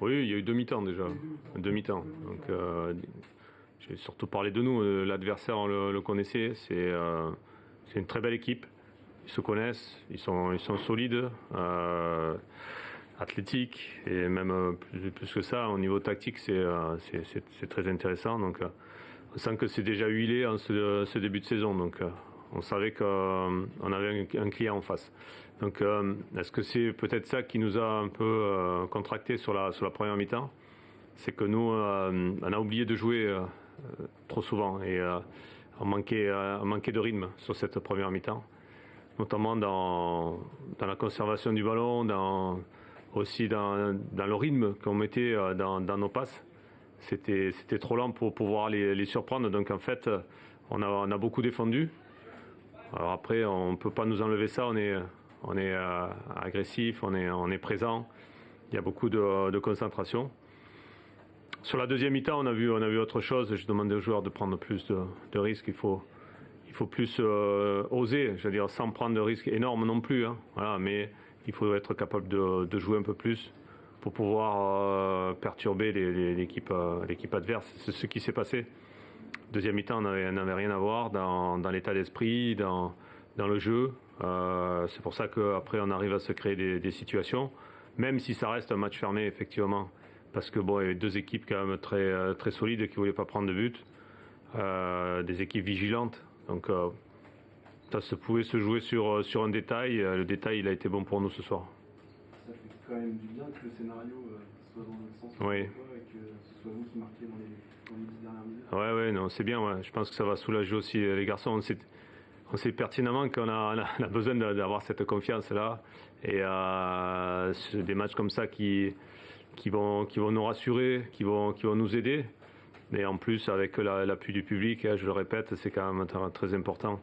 Oui, il y a eu deux mi-temps déjà. Deux mi-temps. Donc, j'ai surtout parlé de nous. L'adversaire, on le connaissait. C'est une très belle équipe. Ils se connaissent. Ils sont solides, athlétiques. Et même plus que ça, au niveau tactique, c'est très intéressant. Donc, on sent que c'est déjà huilé en ce début de saison. Donc, on savait qu'on avait un client en face. Donc, est-ce que c'est peut-être ça qui nous a un peu contracté sur la première mi-temps? C'est que nous, on a oublié de jouer trop souvent et on manquait de rythme sur cette première mi-temps, notamment dans la conservation du ballon, aussi dans le rythme qu'on mettait dans nos passes. C'était trop lent pour pouvoir les surprendre. Donc en fait, on a beaucoup défendu. Alors après, on ne peut pas nous enlever ça. On est agressif, on est présent. Il y a beaucoup de concentration. Sur la deuxième mi-temps, on a vu autre chose. Je demandais aux joueurs de prendre plus de risques. Il faut plus oser, je veux dire, sans prendre de risques énormes non plus. Hein. Voilà, mais il faut être capable de jouer un peu plus pour pouvoir perturber l'équipe adverse. C'est ce qui s'est passé. Deuxième mi-temps, on n'avait rien à voir dans l'état d'esprit, dans le jeu. C'est pour ça qu'après, on arrive à se créer des situations, même si ça reste un match fermé, effectivement. Parce que bon, il y avait deux équipes quand même très solides qui ne voulaient pas prendre de but. Des équipes vigilantes. Donc, ça pouvait se jouer sur un détail. Le détail, il a été bon pour nous ce soir. Ça fait quand même du bien que le scénario soit dans le sens Oui. Et que ce soit vous qui marquiez dans les 10 dernières minutes. Ouais, non, c'est bien. Ouais. Je pense que ça va soulager aussi les garçons. On sait pertinemment qu'on a besoin d'avoir cette confiance-là. Et c'est des matchs comme ça qui vont nous rassurer, qui vont nous aider. Mais en plus, avec l'appui du public, je le répète, c'est quand même très important.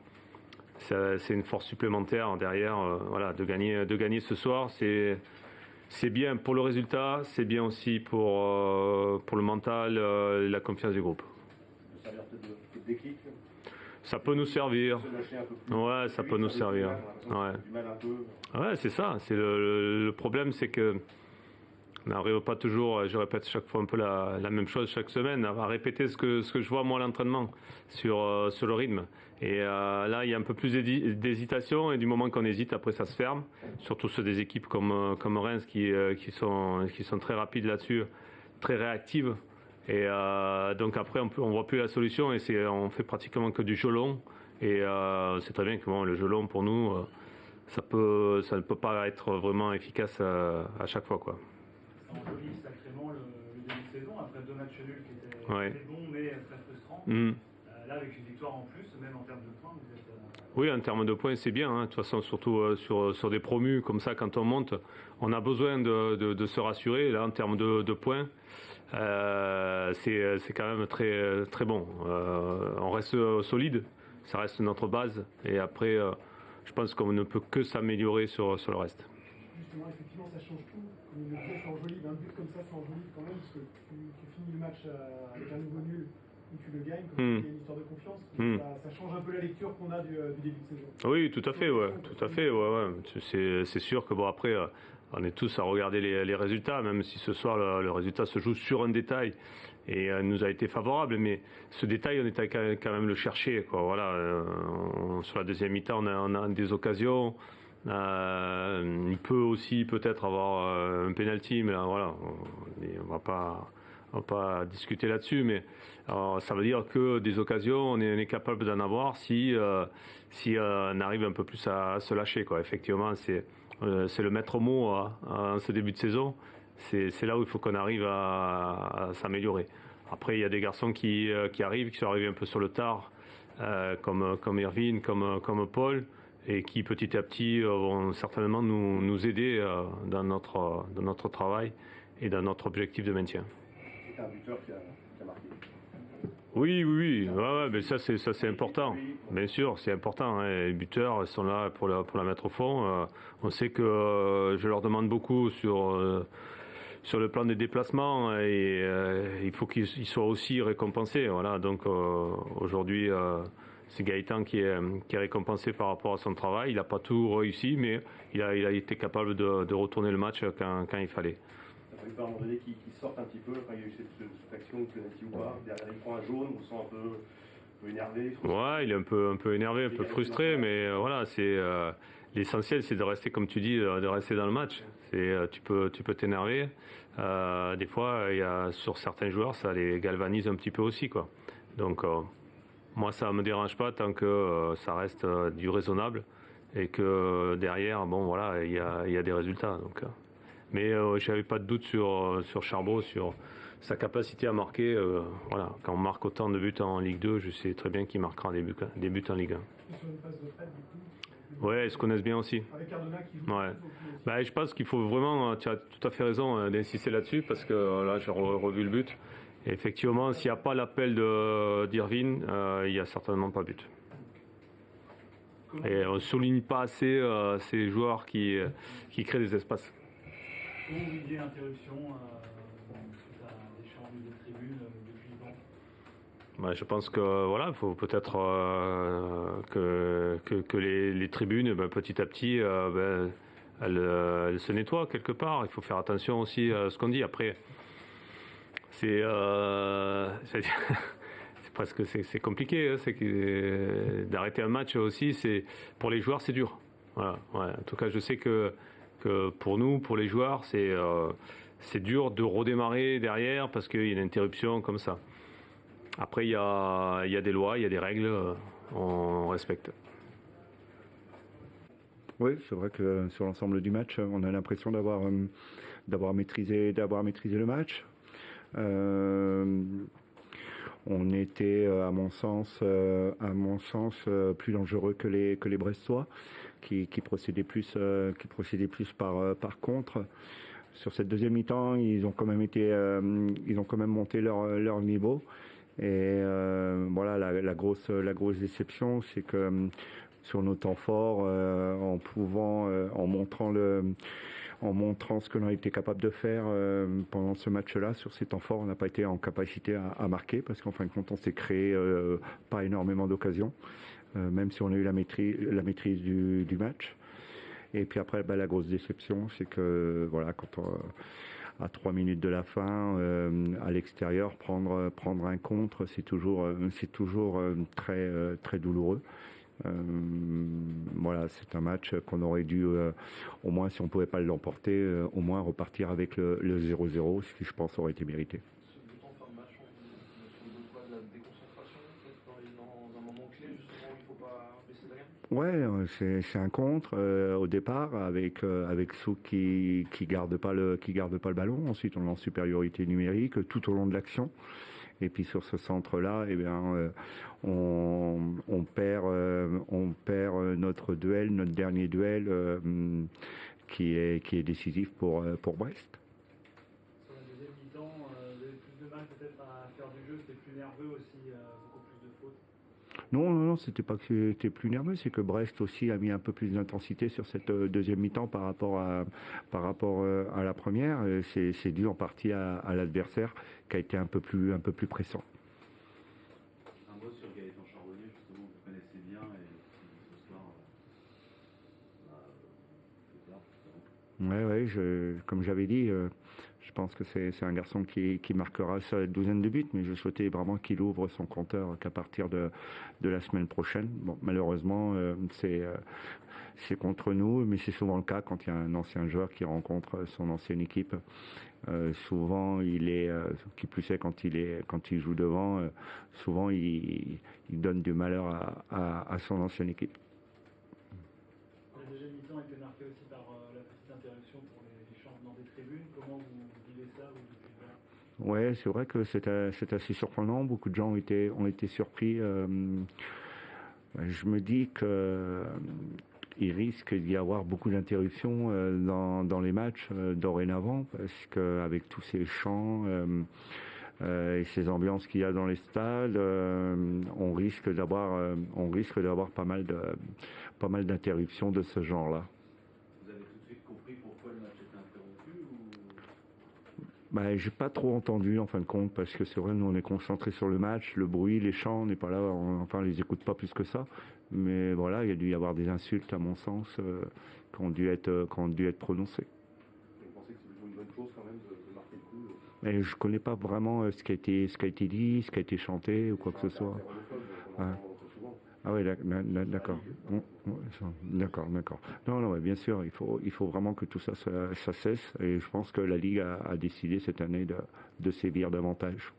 C'est une force supplémentaire derrière. Voilà, de gagner ce soir, c'est bien pour le résultat, c'est bien aussi pour le mental, la confiance du groupe. Ça a l'air peut-être de déclic. Ça peut nous servir. Se lâcher un peu plus. Ouais, ça peut nous servir. Ouais. Du mal un peu. Ouais, c'est ça. C'est le problème, c'est que on n'arrive pas toujours, je répète chaque fois un peu la même chose chaque semaine, à répéter ce que je vois moi à l'entraînement sur le rythme. Et là, il y a un peu plus d'hésitation et du moment qu'on hésite, après ça se ferme. Surtout sur des équipes comme Reims qui sont très rapides là-dessus, très réactives. Et donc après, on voit plus la solution et on fait pratiquement que du jeu long. Et c'est très bien que le jeu long pour nous, ça ne peut pas être vraiment efficace à chaque fois, quoi. Ça enjolive sacrément le début de saison, après deux matchs nuls qui étaient bons mais très frustrants. Là, avec une victoire en plus, même en termes de points, vous êtes... Oui, en termes de points, c'est bien. Hein. De toute façon, surtout sur des promus comme ça, quand on monte, on a besoin de se rassurer. Là, en termes de points, c'est quand même très, très bon. On reste solide, ça reste notre base. Et après, je pense qu'on ne peut que s'améliorer sur le reste. Justement, effectivement, ça change tout. Comme il le disait, ça enjolive. Un but comme ça enjolive quand même, parce que tu finis le match avec un nouveau nul ou tu le gagnes, comme il y a une histoire de confiance. Ça change un peu la lecture qu'on a du début de saison. Oui, tout à fait, ouais. Tout à fait, ouais. C'est sûr que bon, après, on est tous à regarder les résultats, même si ce soir le résultat se joue sur un détail et nous a été favorable, mais ce détail, on était quand même le chercher, quoi. Voilà, sur la deuxième mi-temps, on a des occasions. Il peut aussi peut-être avoir un penalty, mais là, voilà, on va pas discuter là-dessus, mais ça veut dire que des occasions, on est capable d'en avoir si on arrive un peu plus à se lâcher, quoi. Effectivement, c'est le maître mot en ce début de saison. C'est là où il faut qu'on arrive à s'améliorer. Après, il y a des garçons qui arrivent, qui sont arrivés un peu sur le tard, comme Irvine, comme Paul, et qui petit à petit vont certainement nous aider dans notre travail et dans notre objectif de maintien. C'est un buteur qui a marqué. Oui, ouais, mais ça c'est important. Bien sûr, c'est important. Hein. Les buteurs ils sont là pour la mettre au fond. On sait que je leur demande beaucoup sur le plan des déplacements et il faut qu'ils soient aussi récompensés. Voilà. Donc aujourd'hui, c'est Gaëtan qui est récompensé par rapport à son travail. Il n'a pas tout réussi, mais il a été capable de retourner le match quand il fallait. Ça Ça fait peur à un moment donné qu'il sorte un petit peu quand il y a eu cette action de penalty ou pas. Derrière, il prend un jaune, on le sent un peu énervé. Ouais, il est un peu énervé, un peu frustré, mais voilà, c'est l'essentiel, c'est de rester, comme tu dis, de rester dans le match. Tu peux t'énerver. Des fois, sur certains joueurs, ça les galvanise un petit peu aussi, quoi. Donc, moi, ça me dérange pas tant que ça reste du raisonnable et que derrière, bon, voilà, il y a des résultats. Donc, mais je n'avais pas de doute sur Charbot, sur sa capacité à marquer. Voilà, quand on marque autant de buts en Ligue 2, je sais très bien qu'il marquera des buts en Ligue 1. Et sur une passe de Fred, du coup, Ouais, ils se connaissent bien aussi. avec Cardona qui joue Ouais. aussi. Bah, je pense qu'il faut vraiment, tu as tout à fait raison d'insister là-dessus parce que là j'ai revu le but. Et effectivement, s'il n'y a pas l'appel d'Irvine, il n'y a certainement pas but. Et on ne souligne pas assez ces joueurs qui créent des espaces. Comment vous vivez l'interruption suite à des changements de tribune depuis le temps? Bah, je pense que voilà, il faut peut-être que les tribunes, petit à petit, elles se nettoient quelque part. Il faut faire attention aussi à ce qu'on dit. Après, c'est presque c'est compliqué. Hein, d'arrêter un match aussi. Pour les joueurs, c'est dur. Voilà, ouais. En tout cas, je sais que pour nous, pour les joueurs, c'est dur de redémarrer derrière parce qu'il y a une interruption comme ça. Après, il y a des lois, il y a des règles, on respecte. Oui, c'est vrai que sur l'ensemble du match, on a l'impression d'avoir maîtrisé le match. On était, à mon sens, plus dangereux que les Brestois, qui procédaient plus par contre. Sur cette deuxième mi-temps, ils ont quand même monté leur niveau. Et voilà, la grosse déception, c'est que sur nos temps forts, en montrant ce que l'on a été capable de faire pendant ce match-là, sur ces temps forts, on n'a pas été en capacité à marquer parce qu'en fin de compte, on s'est créé pas énormément d'occasions, même si on a eu la maîtrise du match. Et puis après, la grosse déception, c'est que voilà, à 3 minutes de la fin, à l'extérieur, prendre un contre, c'est toujours très très douloureux. Voilà, c'est un match qu'on aurait dû, au moins si on ne pouvait pas l'emporter, au moins repartir avec le 0-0, ce qui je pense aurait été mérité. Ce but en fin de match, on de la déconcentration, peut-être dans un moment clé, justement, il ne faut pas baisser la gamme. Ouais, c'est un contre au départ avec Souk qui garde pas le ballon. Ensuite, on est en supériorité numérique tout au long de l'action. Et puis sur ce centre-là, eh bien, on perd notre dernier duel qui est décisif pour Brest. Sur la deuxième mi-temps, vous avez plus de mal peut-être à faire du jeu, c'était plus nerveux aussi, beaucoup plus de fautes. Non, c'était pas que c'était plus nerveux, c'est que Brest aussi a mis un peu plus d'intensité sur cette deuxième mi-temps par rapport à la première. C'est dû en partie à l'adversaire qui a été un peu plus pressant. Un mot sur Gaëtan Charbonnier, justement, vous connaissez bien et ce soir, c'est tard. Comme j'avais dit, je pense que c'est un garçon qui marquera sa douzaine de buts, mais je souhaitais vraiment qu'il ouvre son compteur qu'à partir de la semaine prochaine. Bon, malheureusement, c'est contre nous, mais c'est souvent le cas quand il y a un ancien joueur qui rencontre son ancienne équipe. Souvent, qui plus est quand il joue devant, souvent il donne du malheur à son ancienne équipe. La deuxième mi-temps a été marquée aussi par la petite interruption pour les changements des tribunes. Comment vous vivez ça, vous, depuis le temps? Ouais, c'est vrai que c'est assez surprenant. Beaucoup de gens ont été surpris. Je me dis que il risque d'y avoir beaucoup d'interruptions dans les matchs dorénavant, parce qu'avec tous ces chants et ces ambiances qu'il y a dans les stades, on risque d'avoir pas mal d'interruptions de ce genre-là. Vous avez tout de suite compris pourquoi le match était interrompu J'ai pas trop entendu en fin de compte, parce que c'est vrai, nous on est concentré sur le match, le bruit, les chants, on n'est pas là, on les écoute pas plus que ça. Mais voilà, il y a dû y avoir des insultes à mon sens qui ont dû être prononcées. Vous pensez que c'est plutôt une bonne chose quand même de Mais je connais pas vraiment ce qui a été dit, ce qui a été chanté ou quoi que ce soit. Ah oui, d'accord. D'accord. Non, ouais, bien sûr, il faut vraiment que tout ça cesse. Et je pense que la Ligue a décidé cette année de sévir davantage.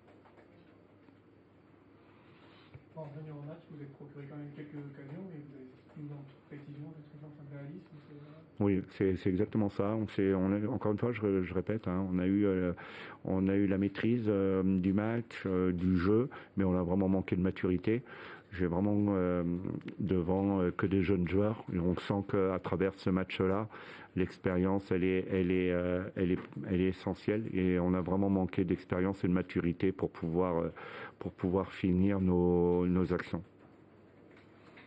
En revenir au match, vous avez procuré quand même quelques occasions, mais vous avez une précision, quelque chose en réalisme. Oui, c'est exactement ça. Encore une fois, je répète, hein, on a eu la maîtrise du match, du jeu, mais on a vraiment manqué de maturité. J'ai vraiment devant que des jeunes joueurs. Et on sent qu'à travers ce match-là, l'expérience, elle est essentielle, et on a vraiment manqué d'expérience et de maturité pour pouvoir finir nos actions.